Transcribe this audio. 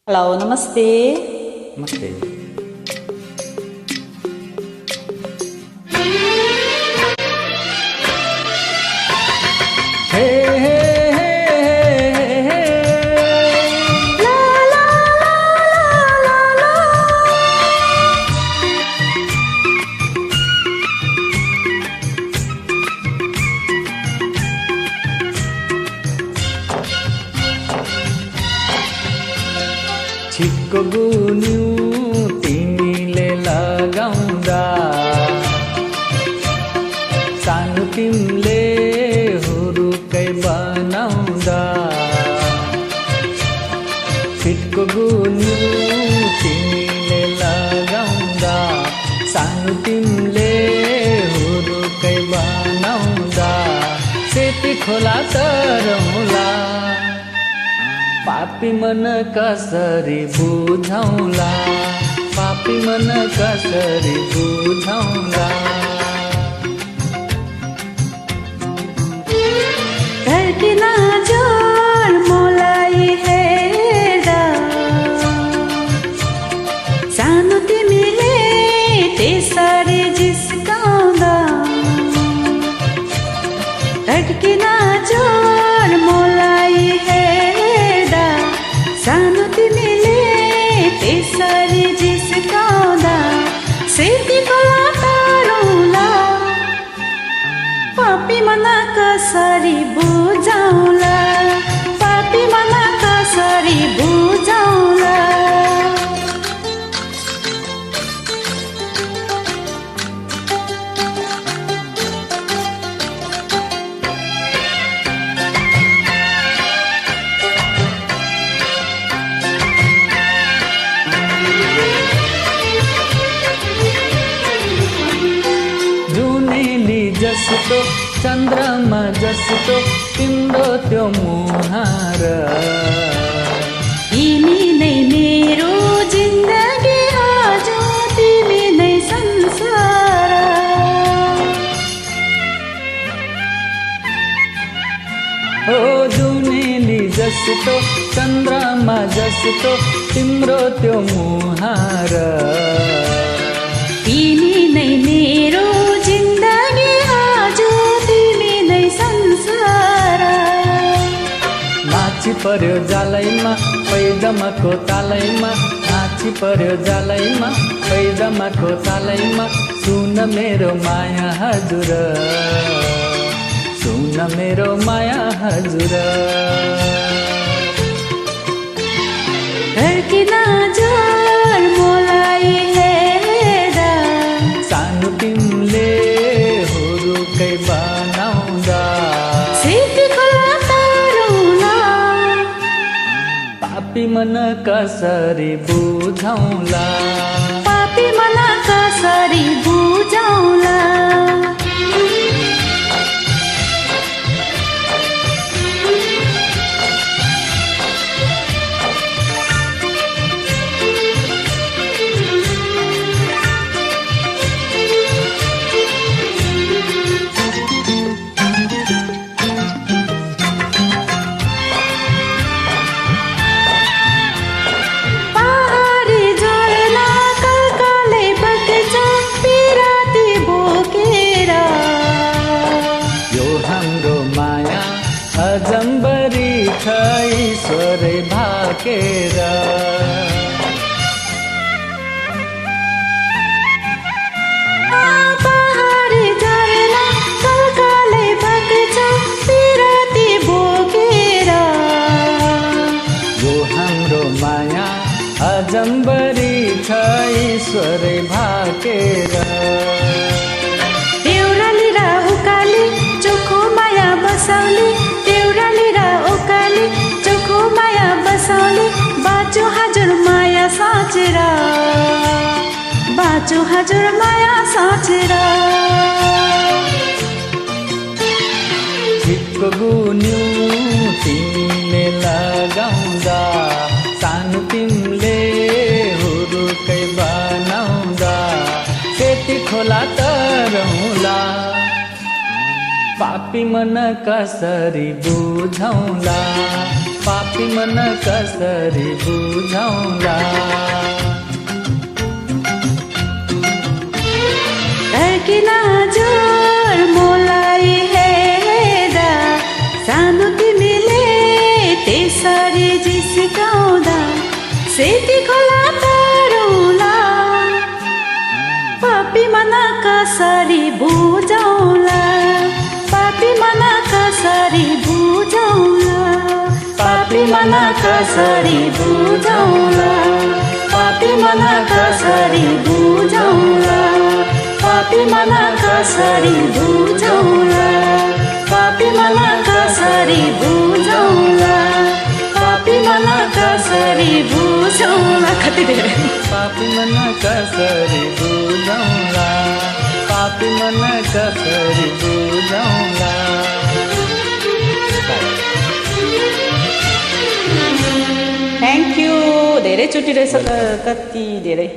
Hello नमस्ते। नमस्ते। हे हे हे हे हे ला ला ला ला ला। छिटको गुन्यु तिमीले लगाउँदा सानो तिमीले हुरुकै बनाउँदा छिटको गुन्यु तिमीले लगाउँदा सानो तिमीले हुरुकै बनाउँदा सेती खोला तरौला पापी मन कसरी बुझौला पापी मन कसरी बुझौला धड्किना जोर मलाई हेर्दा सानो तिमीले त्यसरी जिस्काउँदा धड्किना जोर मलाई हेर्दा सानो तिमीले त्यसरी जिस्काउँदा सेती खोला तरौला पापी मन कसरी बुझौला पापी मन कसरी बुझौला जुनेली जस्तो चन्द्रमा जस्तो तिम्रो त्यो मुहार तिमी नै मेरो जिन्दगी आज तिमी नै संसार हो जुनेली जस्तो चन्द्रमा जस्तो तिम्रो त्यो मुहार तिमी नै मेरो जिन्दगी आज तिमी नै संसार नाची पर्यो जालैमा पैदमाको तालैमा नाची पर्यो जालैमा पैदमाको तालैमा सुन मेरो माया हजुर सुन मेरो माया हजुर धड्किना जोर मलाई हेर्दा सानो तिमीले हुरुकै बनाउँदा सेती खोला तरौला पापी मन कसरी बुझौला पापी मन कसरी बुझौला पहाडी झरना कलकलै बग्छ पिराती बोकेर यो हाम्रो माया अजम्बरी छ ईश्वरै भाकेर पहाडी झरना कलकलै बग्छ पिराती बोकेर यो हाम्रो माया अजम्बरी छ ईश्वरै भाकेर देउराली र उकाली चोखो माया बसाउने देउराली र उकाली चोखो माया बसाउने बाँचो हजुर माया साँचेर बाँचो हजुर माया साँचेर छिटको गुन्यु तिमीले लगाउँदा सानो तिमीले हुरुकै बनाउँदा सेती खोला तरौला पापी मन कसरी बुझौला पापी मन कसरी बुझाउला किन हजुर मोलाई हेर्दा सानो तिमीले त्यसरी जिस्काउँदा सेती खोला तरुला पापी मन कसरी बुझाउला पापी मन कसरी बुझाउला पापी मन कसरी बुझाउला पापी मन कसरी बुझाउला पापी मन कसरी बुझाउला पापी मन कसरी बुझाउला पापी मन कसरी बुझाउला कति धेरै पापी मन कसरी बुझाउला पापी मन कसरी बुझाउला थ्याङ्क यू धेरैचोटि रहेछ त कति धेरै